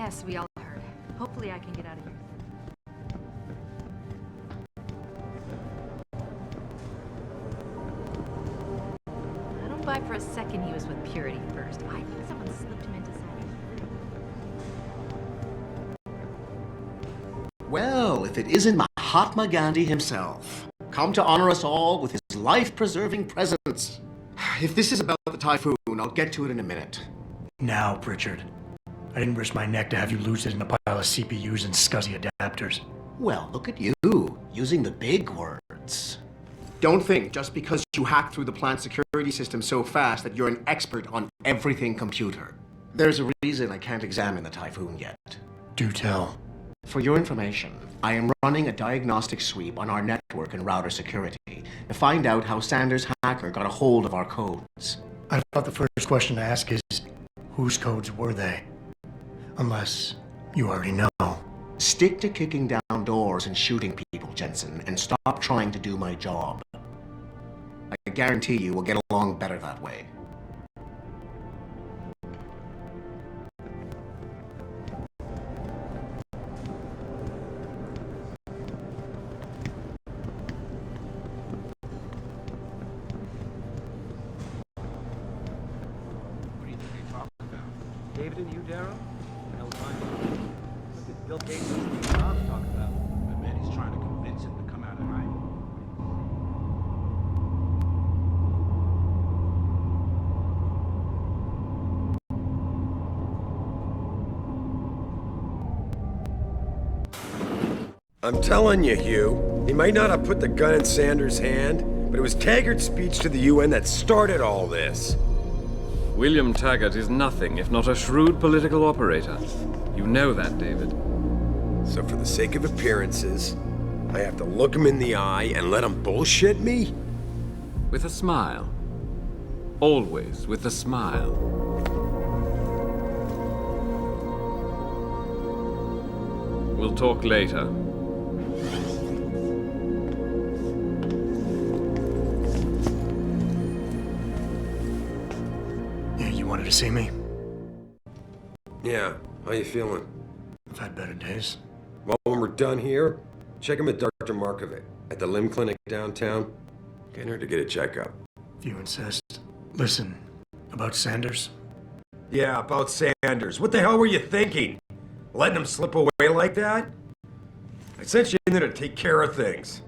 Yes, we all heard. Hopefully I can get out of here. I don't buy for a second he was with Purity first. I think someone slipped him into something. Well, if it isn't Mahatma Gandhi himself, come to honor us all with his life-preserving presence. If this is about the typhoon, I'll get to it in a minute. Now, Pritchard. I didn't risk my neck to have you lose it in a pile of CPUs and scuzzy adapters. Well, look at you, using the big words. Don't think just because you hacked through the plant security system so fast that you're an expert on everything computer. There's a reason I can't examine the typhoon yet. Do tell. For your information, I am running a diagnostic sweep on our network and router security to find out how Sanders' hacker got a hold of our codes. I thought the first question to ask is, whose codes were they? Unless you already know. Stick to kicking down doors and shooting people, Jensen, and stop trying to do my job. I guarantee you we'll get along better that way. What do you think you're talking about? David and you, Darrow? Hell, fine. What did Bill Gates and Steve Jobs talk about? I bet he's trying to convince him to come out of hiding. I'm telling you, Hugh, he might not have put the gun in Sanders' hand, but it was Taggart's speech to the UN that started all this. William Taggart is nothing if not a shrewd political operator. You know that, David. So for the sake of appearances, I have to look him in the eye and let him bullshit me? With a smile. Always with a smile. We'll talk later. Yeah, you wanted to see me? Yeah, how you feeling? I've had better days. Well, when we're done here, check him at Dr. Markovic at the limb clinic downtown. Get her to get a checkup. If you insist. Listen, about Sanders? Yeah, about Sanders. What the hell were you thinking? Letting him slip away like that? I sent you in there to take care of things.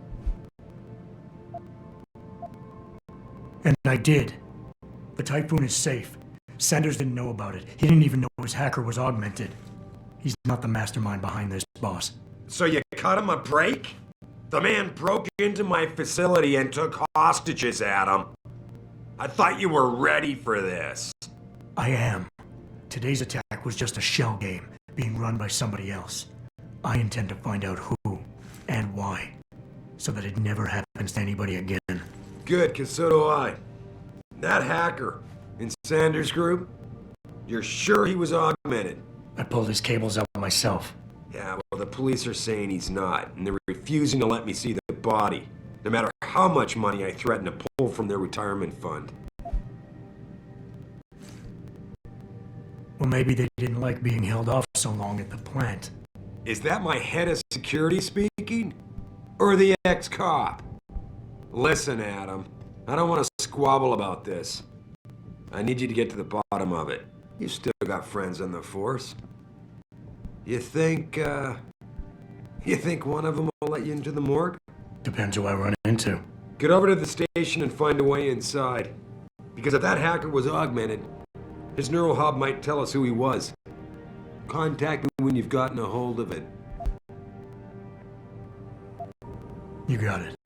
And I did. The typhoon is safe. Sanders didn't know about it. He didn't even know his hacker was augmented. He's not the mastermind behind this, boss. So you cut him a break? The man broke into my facility and took hostages, Adam. I thought you were ready for this. I am. Today's attack was just a shell game, being run by somebody else. I intend to find out who and why, so that it never happens to anybody again. Good, 'cause so do I. That hacker in Sanders' group, you're sure he was augmented? I pulled his cables out myself. Yeah, well, the police are saying he's not, and they're refusing to let me see the body, no matter how much money I threaten to pull from their retirement fund. Well, maybe they didn't like being held off so long at the plant. Is that my head of security speaking? Or the ex-cop? Listen, Adam, I don't want to squabble about this. I need you to get to the bottom of it. You still got friends on the force. You think one of them will let you into the morgue? Depends who I run into. Get over to the station and find a way inside. Because if that hacker was augmented, his neural hub might tell us who he was. Contact me when you've gotten a hold of it. You got it.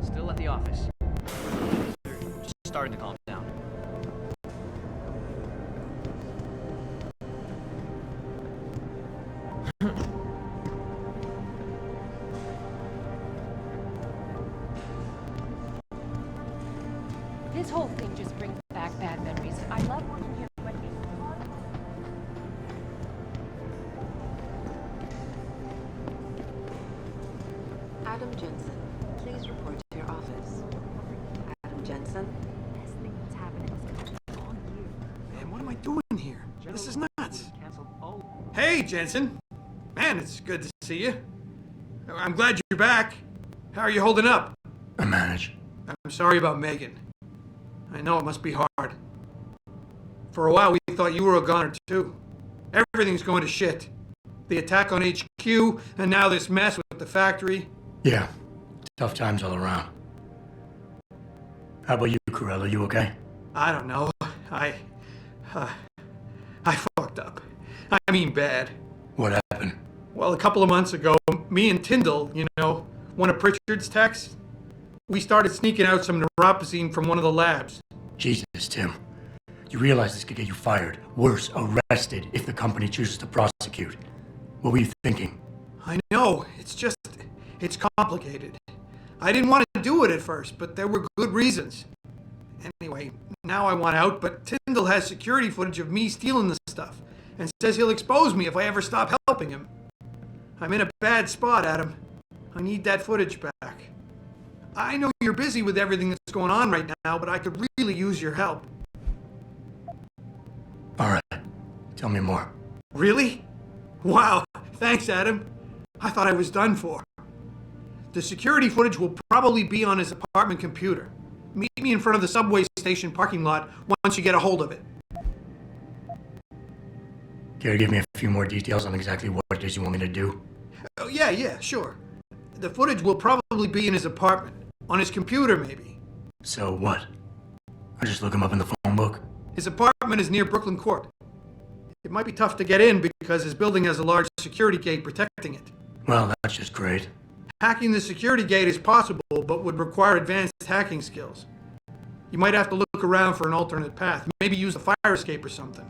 Still at the office. They're just starting to calm down. This whole thing just brings back bad memories. I love working here, but it's hard. Adam Jensen, please report to your office. Adam Jensen? Best thing that's happened in this country all year. Man, what am I doing here? This is nuts. Canceled. Oh, Hey, Jensen. Man, it's good to see you. I'm glad you're back. How are you holding up? I manage. I'm sorry about Megan. I know it must be hard. For a while, we thought you were a goner, too. Everything's going to shit. The attack on HQ, and now this mess with the factory. Yeah, tough times all around. How about you, Corella? You okay? I don't know. I fucked up. I mean bad. What happened? Well, a couple of months ago, me and Tyndall, one of Pritchard's techs, we started sneaking out some neuropozyne from one of the labs. Jesus, Tim. You realize this could get you fired. Worse, arrested if the company chooses to prosecute. What were you thinking? I know, it's complicated. I didn't want to do it at first, but there were good reasons. Anyway, now I want out, but Tyndall has security footage of me stealing the stuff, and says he'll expose me if I ever stop helping him. I'm in a bad spot, Adam. I need that footage back. I know you're busy with everything that's going on right now, but I could really use your help. Alright, tell me more. Really? Wow, thanks, Adam. I thought I was done for. The security footage will probably be on his apartment computer. Meet me in front of the subway station parking lot once you get a hold of it. Care to give me a few more details on exactly what it is you want me to do? Oh, yeah, sure. The footage will probably be in his apartment. On his computer, maybe. So what? I just look him up in the phone book? His apartment is near Brooklyn Court. It might be tough to get in because his building has a large security gate protecting it. Well, that's just great. Hacking the security gate is possible, but would require advanced hacking skills. You might have to look around for an alternate path. Maybe use a fire escape or something.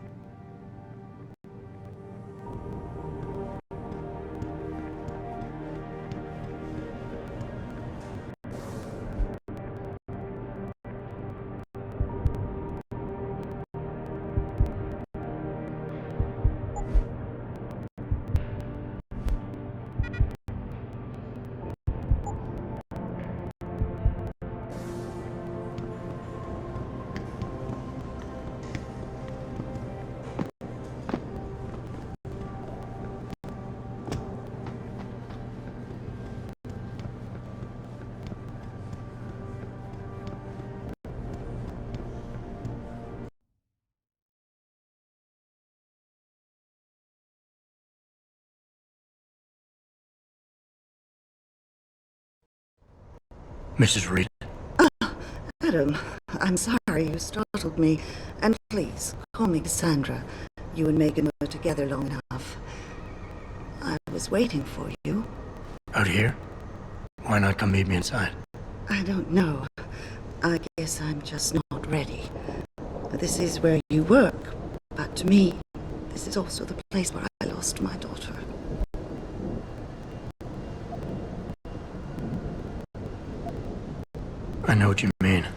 Mrs. Reed. Adam, I'm sorry you startled me. And please, call me Cassandra. You and Megan were together long enough. I was waiting for you. Out here? Why not come meet me inside? I don't know. I guess I'm just not ready. This is where you work, but to me, this is also the place where I lost my daughter. I know what you mean.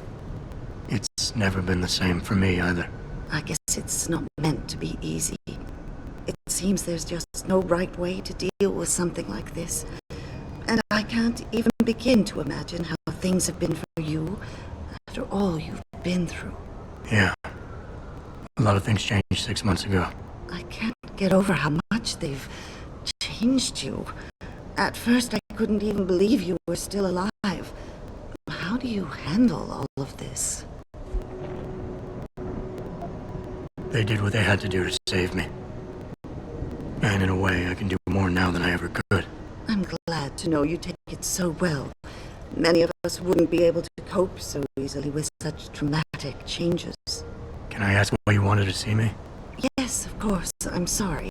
It's never been the same for me either. I guess it's not meant to be easy. It seems there's just no right way to deal with something like this. And I can't even begin to imagine how things have been for you after all you've been through. Yeah. A lot of things changed 6 months ago. I can't get over how much they've changed you. At first, I couldn't even believe you were still alive. How do you handle all of this? They did what they had to do to save me. And in a way, I can do more now than I ever could. I'm glad to know you take it so well. Many of us wouldn't be able to cope so easily with such dramatic changes. Can I ask why you wanted to see me? Yes, of course. I'm sorry.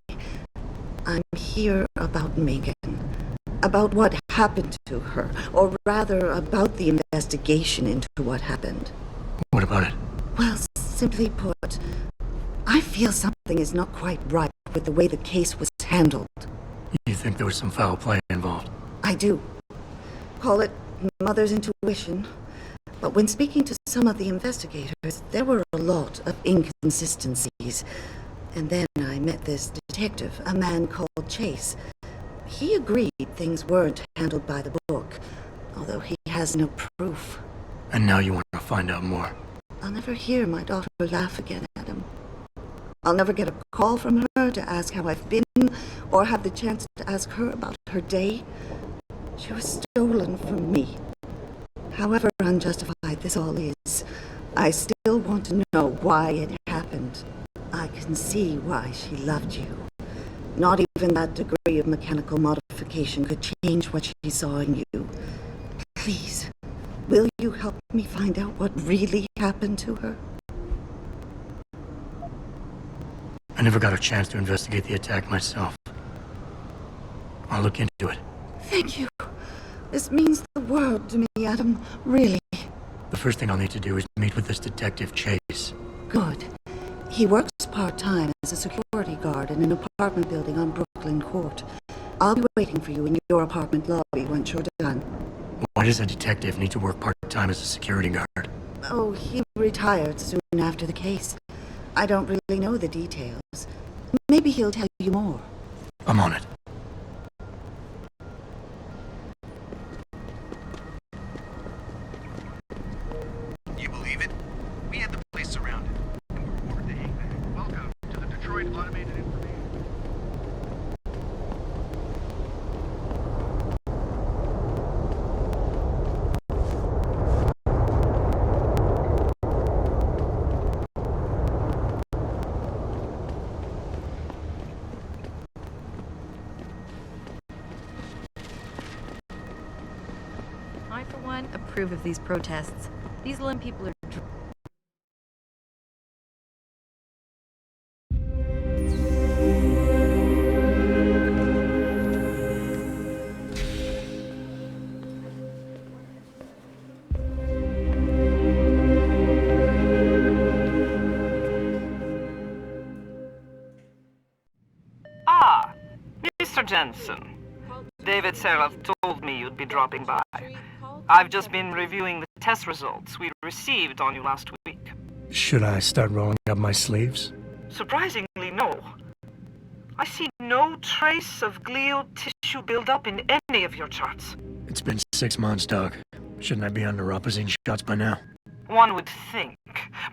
I'm here about Megan. About what happened to her. Or rather, about the investigation into what happened. What about it? Well, simply put, I feel something is not quite right with the way the case was handled. You think there was some foul play involved? I do. Call it mother's intuition. But when speaking to some of the investigators, there were a lot of inconsistencies. And then I met this detective, a man called Chase. He agreed things weren't handled by the book, although he has no proof. And now you want to find out more. I'll never hear my daughter laugh again, Adam. I'll never get a call from her to ask how I've been, or have the chance to ask her about her day. She was stolen from me. However unjustified this all is, I still want to know why it happened. I can see why she loved you. Not even that degree of mechanical modification could change what she saw in you. Please, will you help me find out what really happened to her? I never got a chance to investigate the attack myself. I'll look into it. Thank you. This means the world to me, Adam. Really. The first thing I'll need to do is meet with this detective Chase. Good. He works part-time as a security guard in an apartment building on Brooklyn Court. I'll be waiting for you in your apartment lobby once you're done. Why does a detective need to work part-time as a security guard? Oh, he retired soon after the case. I don't really know the details. Maybe he'll tell you more. I'm on it. You believe it? We had the place surrounded, and we're ordered to hang back. Welcome to the Detroit Automated Information. I, for one, approve of these protests. These Lim people are Ah, Mr. Jensen. David Seraph told me you'd be dropping by. I've just been reviewing the test results we received on you last week. Should I start rolling up my sleeves? Surprisingly, no. I see no trace of glial tissue buildup in any of your charts. It's been 6 months, Doc. Shouldn't I be under Rapazine shots by now? One would think,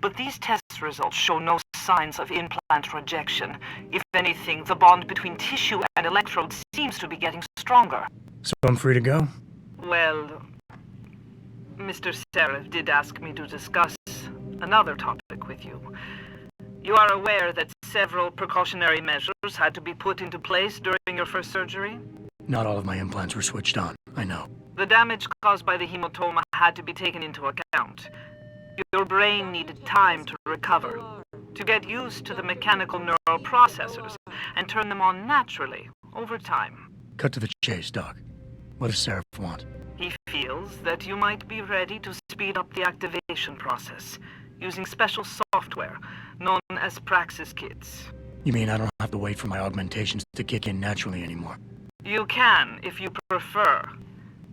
but these test results show no signs of implant rejection. If anything, the bond between tissue and electrodes seems to be getting stronger. So I'm free to go? Well, Mr. Seraph did ask me to discuss another topic with you. You are aware that several precautionary measures had to be put into place during your first surgery? Not all of my implants were switched on, I know. The damage caused by the hematoma had to be taken into account. Your brain needed time to recover, to get used to the mechanical neural processors and turn them on naturally over time. Cut to the chase, Doc. What does Seraph want? He feels that you might be ready to speed up the activation process using special software known as Praxis kits. You mean I don't have to wait for my augmentations to kick in naturally anymore? You can, if you prefer.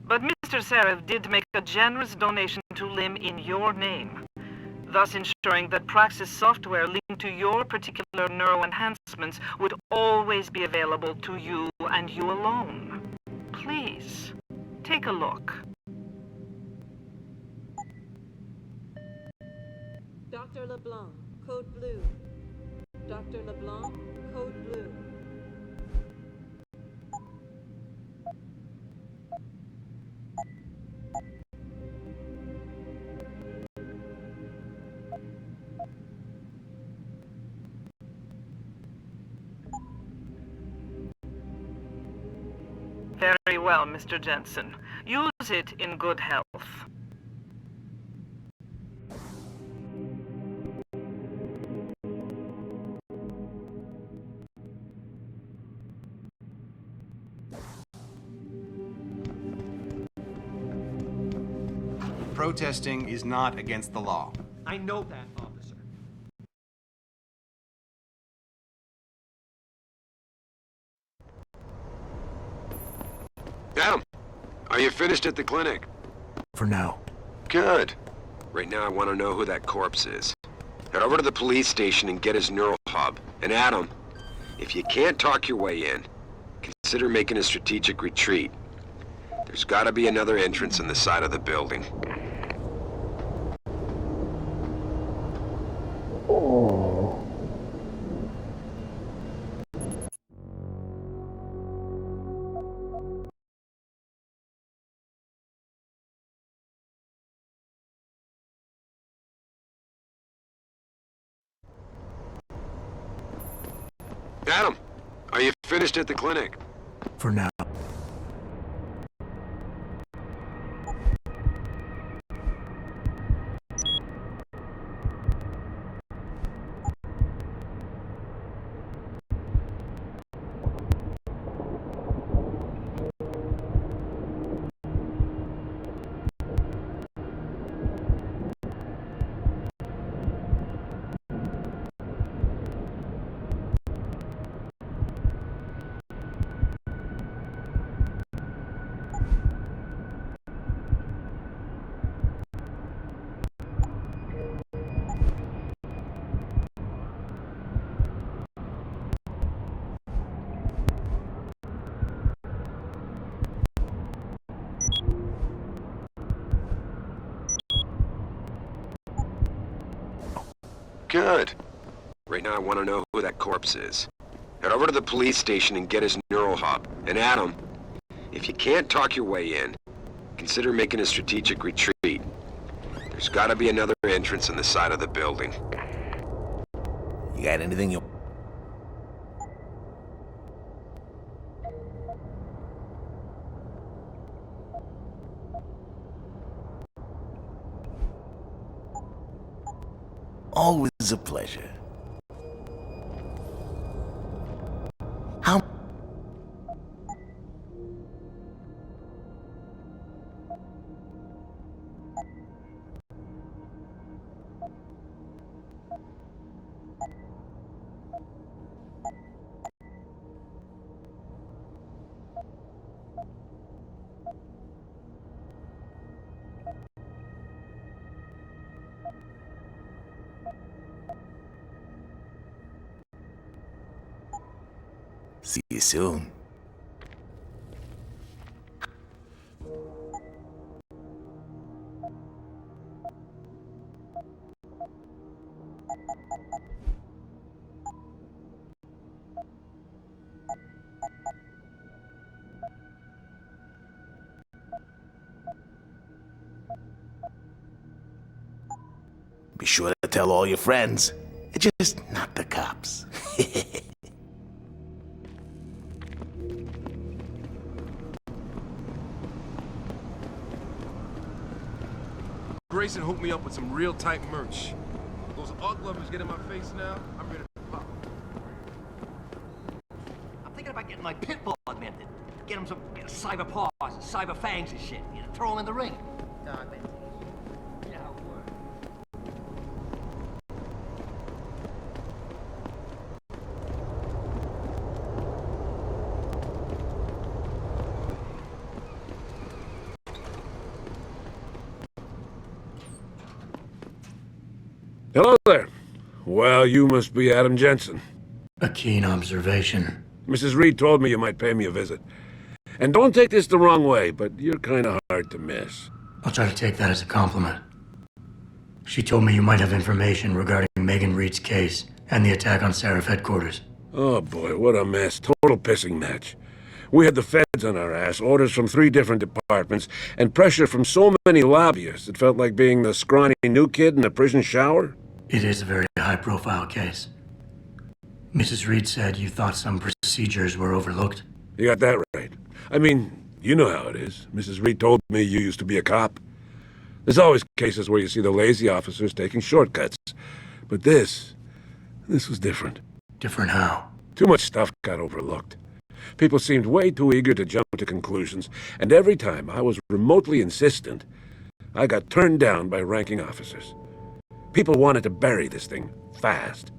But Mr. Seraph did make a generous donation to Lim in your name, thus ensuring that Praxis software linked to your particular neuro enhancements would always be available to you and you alone. Please, take a look. Dr. LeBlanc, code blue. Dr. LeBlanc, code blue. Very well, Mr. Jensen. Use it in good health. Protesting is not against the law. I know that, officer. Adam, are you finished at the clinic? For now. Good. Right now, I want to know who that corpse is. Head over to the police station and get his neural hub. And Adam, if you can't talk your way in, consider making a strategic retreat. There's gotta be another entrance in the side of the building. Adam, are you finished at the clinic? For now. Good. Right now, I want to know who that corpse is. Head over to the police station and get his neural hub. And Adam, if you can't talk your way in, consider making a strategic retreat. There's gotta be another entrance in the side of the building. You got anything you... Always a pleasure. How... See you soon. Be sure to tell all your friends. Just not the cops. Grayson hooked me up with some real tight merch. Those art lovers get in my face now, I'm ready to pop. I'm thinking about getting my pit bull augmented. Get him some cyber paws and cyber fangs and shit. You know, throw him in the ring. Augmentation. Yeah, how it works. Hello there. Well, you must be Adam Jensen. A keen observation. Mrs. Reed told me you might pay me a visit. And don't take this the wrong way, but you're kinda hard to miss. I'll try to take that as a compliment. She told me you might have information regarding Megan Reed's case and the attack on Seraph headquarters. Oh boy, what a mess. Total pissing match. We had the feds on our ass, orders from 3 different departments, and pressure from so many lobbyists it felt like being the scrawny new kid in a prison shower. It is a very high-profile case. Mrs. Reed said you thought some procedures were overlooked. You got that right. I mean, you know how it is. Mrs. Reed told me you used to be a cop. There's always cases where you see the lazy officers taking shortcuts. But this was different. Different how? Too much stuff got overlooked. People seemed way too eager to jump to conclusions, and every time I was remotely insistent, I got turned down by ranking officers. People wanted to bury this thing fast.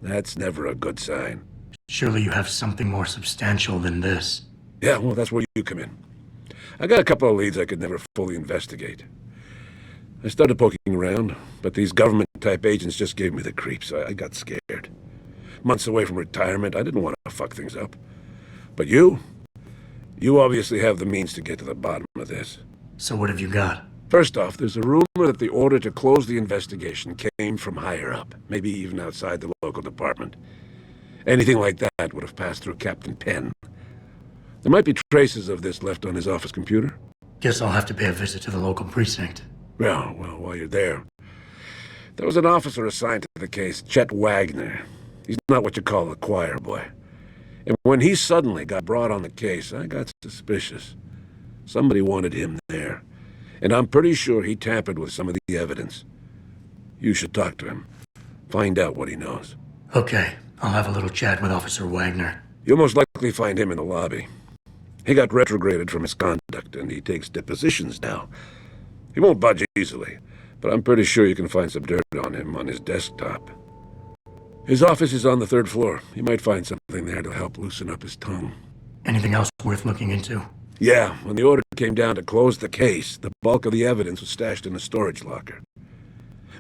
That's never a good sign. Surely you have something more substantial than this. Yeah, well, that's where you come in. I got a couple of leads I could never fully investigate. I started poking around, but these government-type agents just gave me the creeps. I got scared. Months away from retirement, I didn't want to fuck things up. But you obviously have the means to get to the bottom of this. So what have you got? First off, there's a rumor that the order to close the investigation came from higher up, maybe even outside the local department. Anything like that would have passed through Captain Penn. There might be traces of this left on his office computer. Guess I'll have to pay a visit to the local precinct. Well, while you're there, there was an officer assigned to the case, Chet Wagner. He's not what you call a choir boy. And when he suddenly got brought on the case, I got suspicious. Somebody wanted him there. And I'm pretty sure he tampered with some of the evidence. You should talk to him. Find out what he knows. Okay, I'll have a little chat with Officer Wagner. You'll most likely find him in the lobby. He got retrograded for misconduct, and he takes depositions now. He won't budge easily, but I'm pretty sure you can find some dirt on him on his desktop. His office is on the 3rd floor. You might find something there to help loosen up his tongue. Anything else worth looking into? Yeah, when the order came down to close the case, the bulk of the evidence was stashed in a storage locker.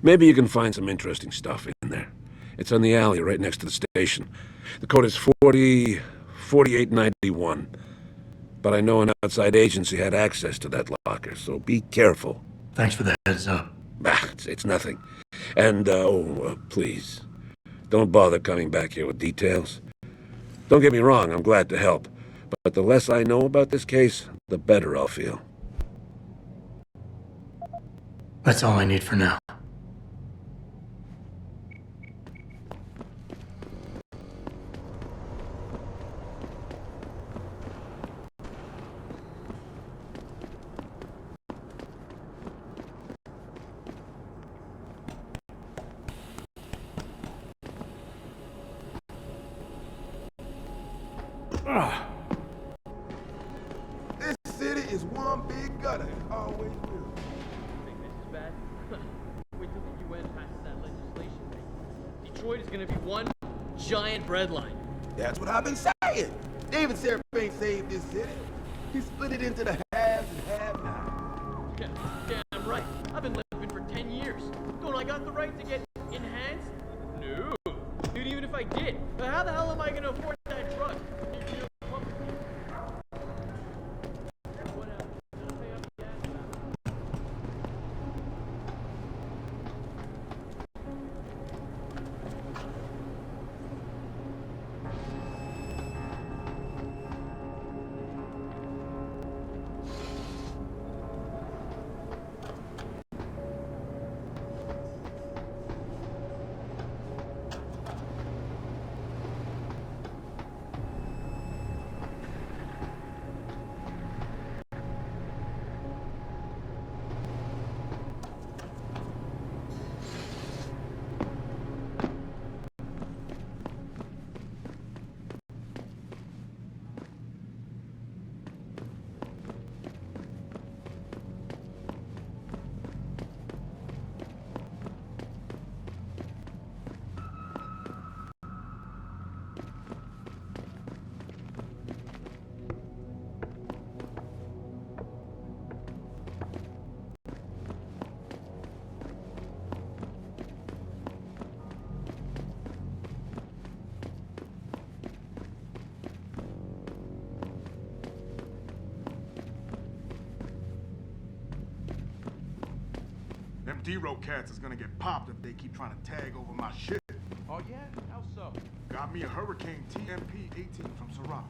Maybe you can find some interesting stuff in there. It's on the alley right next to the station. The code is 4891. But I know an outside agency had access to that locker, so be careful. Thanks for the heads up. Bah, it's nothing. And, please, don't bother coming back here with details. Don't get me wrong, I'm glad to help. But the less I know about this case, the better I'll feel. That's all I need for now. This city is one big gutter. It always will. Think this is bad? Wait till the UN passes that legislation thing. Detroit is gonna be one giant breadline. That's what I've been saying. David Seraph ain't saved this city. He split it into the haves and have-nots. Yeah, I'm right. I've been living for 10 years. Don't I got the right to get enhanced? No. Dude, even if I did, how the hell am I gonna afford that drug? Them D-Row cats is gonna get popped if they keep trying to tag over my shit. Oh yeah? How so? Got me a Hurricane TMP-18 from Syrah.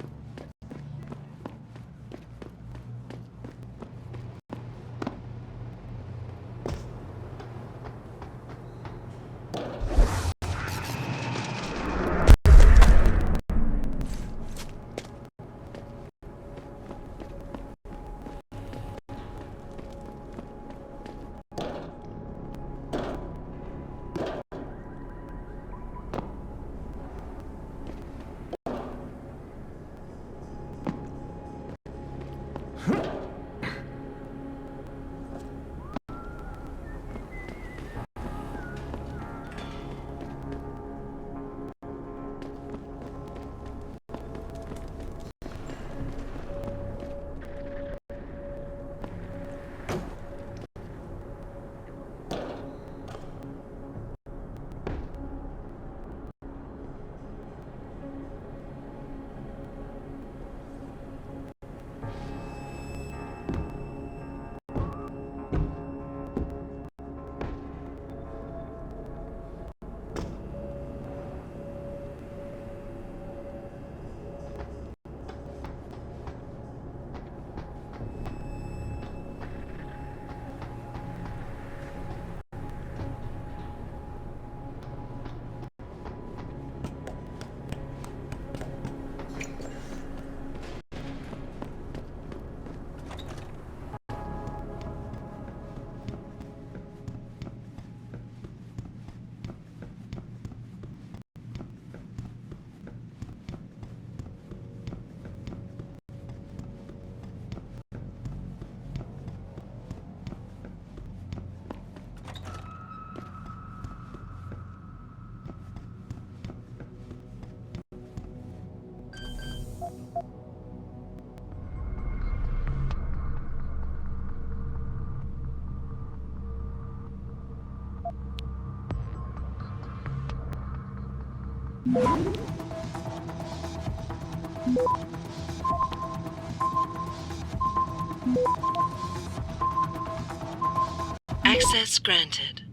Access granted.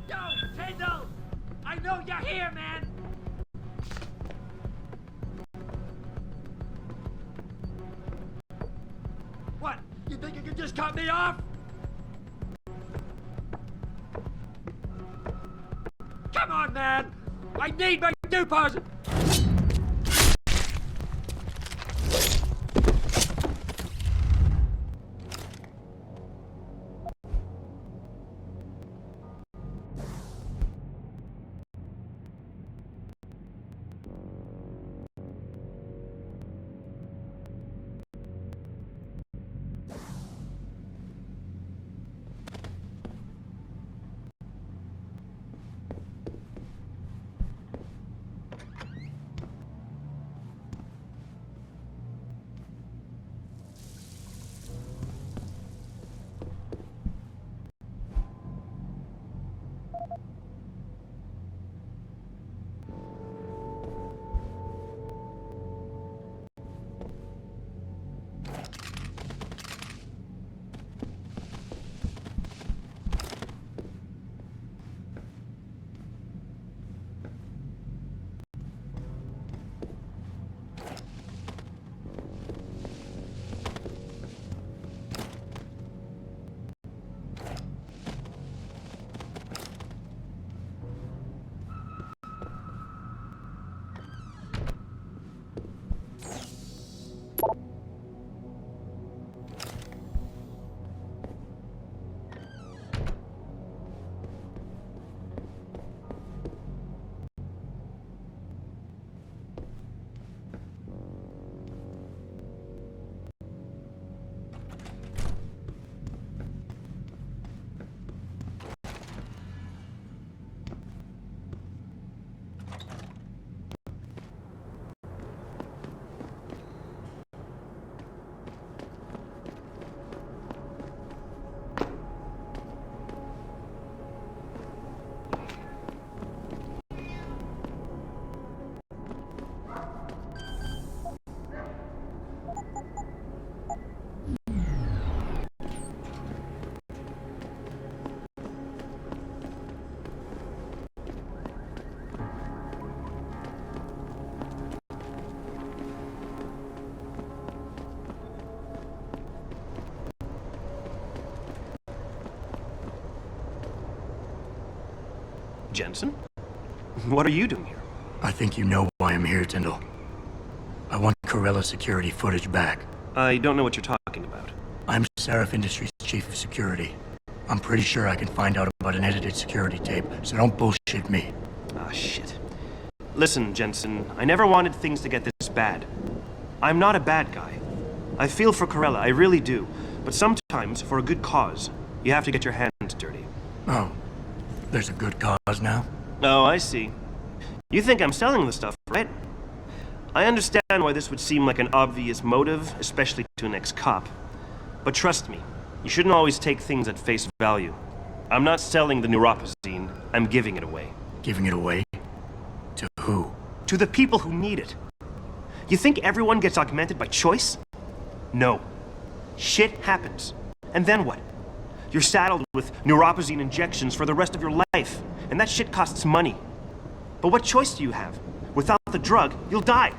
Yo, Tyndall! I know you're here, man! What? You think you can just cut me off? Come on, man! I need my deposit! Jensen? What are you doing here? I think you know why I'm here, Tyndall. I want Corella security footage back. I don't know what you're talking about. I'm Seraph Industries' chief of security. I'm pretty sure I can find out about an edited security tape, so don't bullshit me. Ah, shit. Listen, Jensen, I never wanted things to get this bad. I'm not a bad guy. I feel for Corella, I really do. But sometimes, for a good cause, you have to get your hands dirty. Oh, there's a good cause now? Oh, I see. You think I'm selling the stuff, right? I understand why this would seem like an obvious motive, especially to an ex-cop. But trust me, you shouldn't always take things at face value. I'm not selling the neuropazine, I'm giving it away. Giving it away? To who? To the people who need it. You think everyone gets augmented by choice? No. Shit happens. And then what? You're saddled with neuropazine injections for the rest of your life, and that shit costs money. But what choice do you have? Without the drug, you'll die.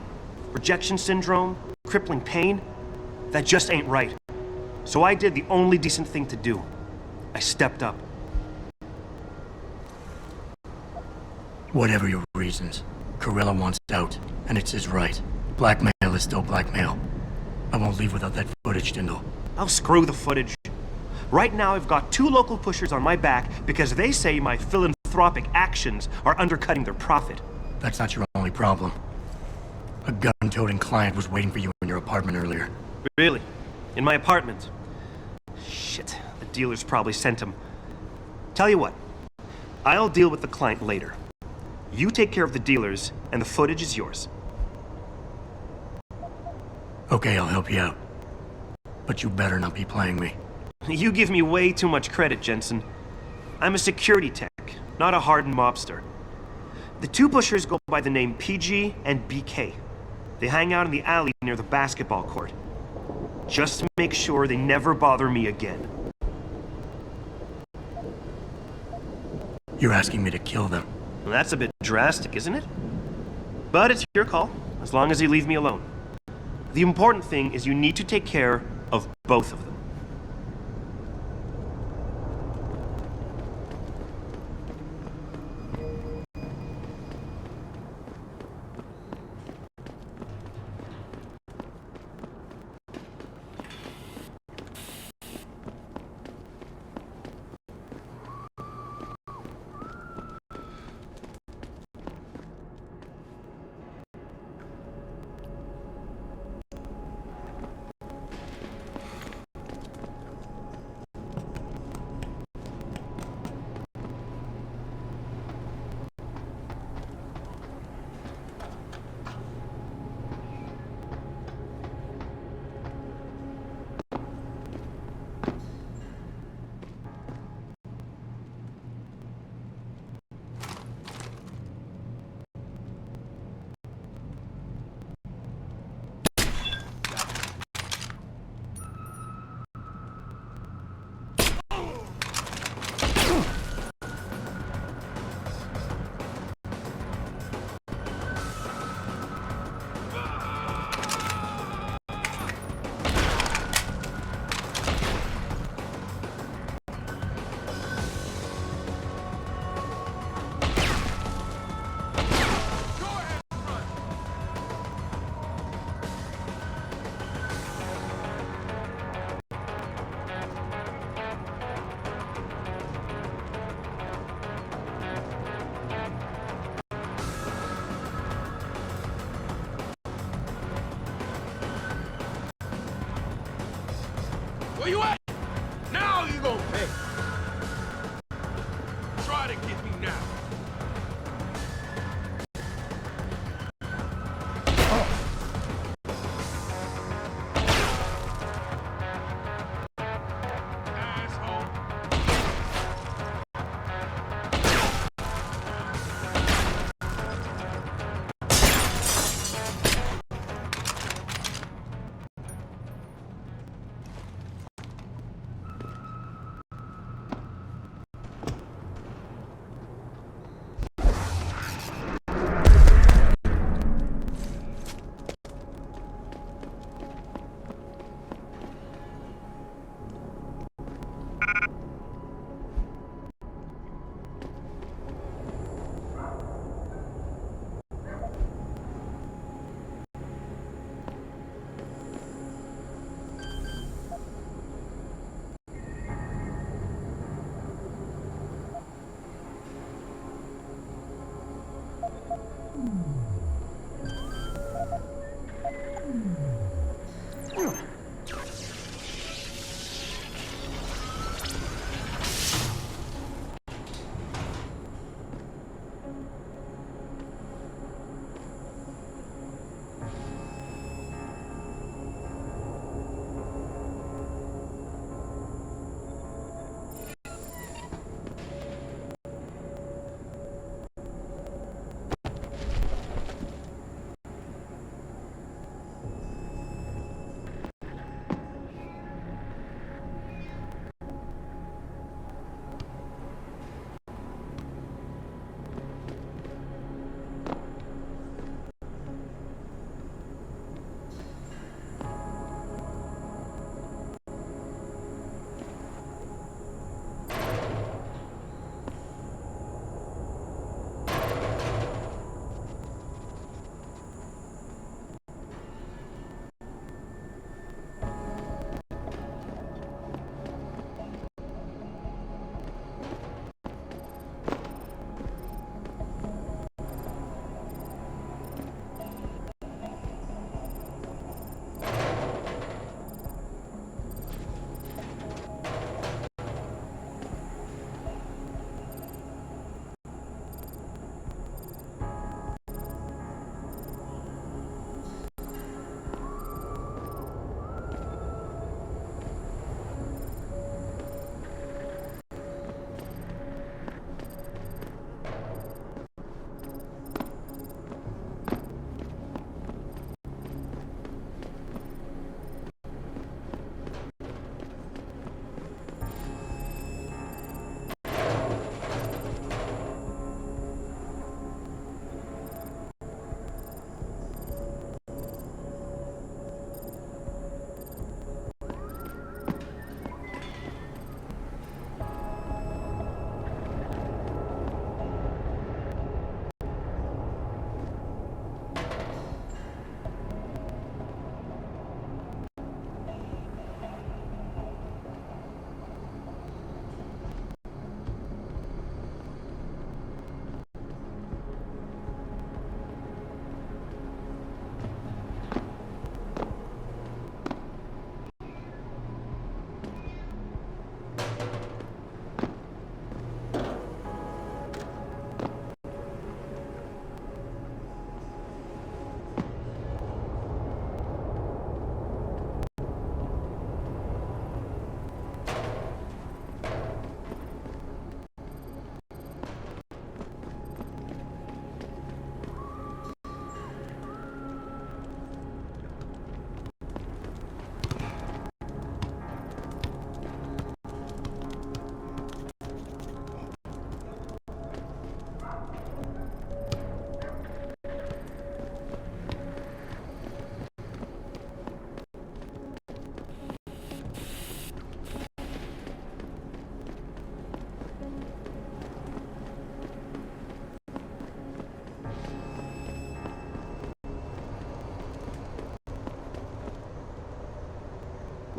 Rejection syndrome, crippling pain, that just ain't right. So I did the only decent thing to do. I stepped up. Whatever your reasons, Corella wants out, and it's his right. Blackmail is still blackmail. I won't leave without that footage, Tyndall. I'll screw the footage. Right now I've got 2 local pushers on my back because they say my philanthropic actions are undercutting their profit. That's not your only problem. A gun-toting client was waiting for you in your apartment earlier. Really? In my apartment? Shit, the dealers probably sent him. Tell you what, I'll deal with the client later. You take care of the dealers, and the footage is yours. Okay, I'll help you out. But you better not be playing me. You give me way too much credit, Jensen. I'm a security tech, not a hardened mobster. The two pushers go by the name PG and BK. They hang out in the alley near the basketball court. Just make sure they never bother me again. You're asking me to kill them. Well, that's a bit drastic, isn't it? But it's your call, as long as you leave me alone. The important thing is you need to take care of both of them. Where you at? Now you gonna pay. Try to get me now.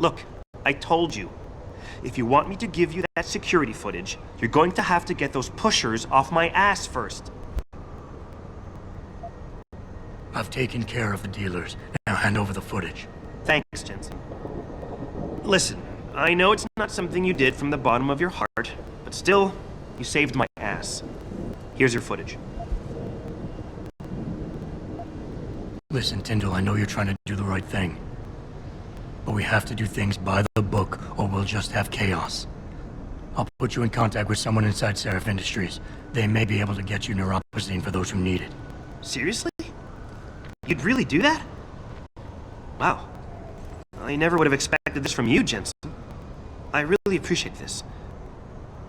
Look, I told you. If you want me to give you that security footage, you're going to have to get those pushers off my ass first. I've taken care of the dealers. Now hand over the footage. Thanks, Jensen. Listen, I know it's not something you did from the bottom of your heart, but still, you saved my ass. Here's your footage. Listen, Tyndall, I know you're trying to do the right thing. But we have to do things by the book, or we'll just have chaos. I'll put you in contact with someone inside Seraph Industries. They may be able to get you neuropozyne for those who need it. Seriously? You'd really do that? Wow. I never would have expected this from you, Jensen. I really appreciate this.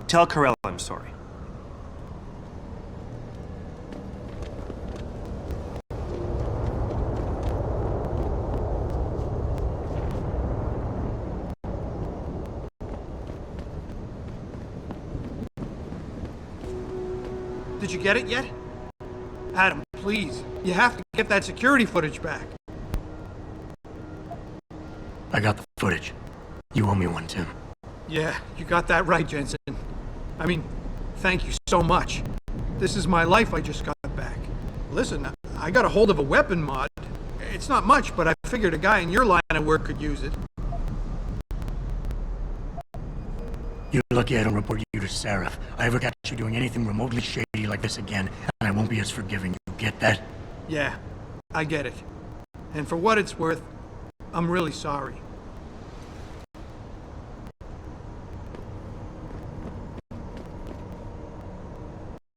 Tell Carell I'm sorry. Did you get it yet? Adam, please. You have to get that security footage back. I got the footage. You owe me one, Tim. Yeah, you got that right, Jensen. I mean, thank you so much. This is my life I just got back. Listen, I got a hold of a weapon mod. It's not much, but I figured a guy in your line of work could use it. You're lucky I don't report you to Seraph. I ever catch you doing anything remotely shady like this again, and I won't be as forgiving. You get that? Yeah, I get it. And for what it's worth, I'm really sorry.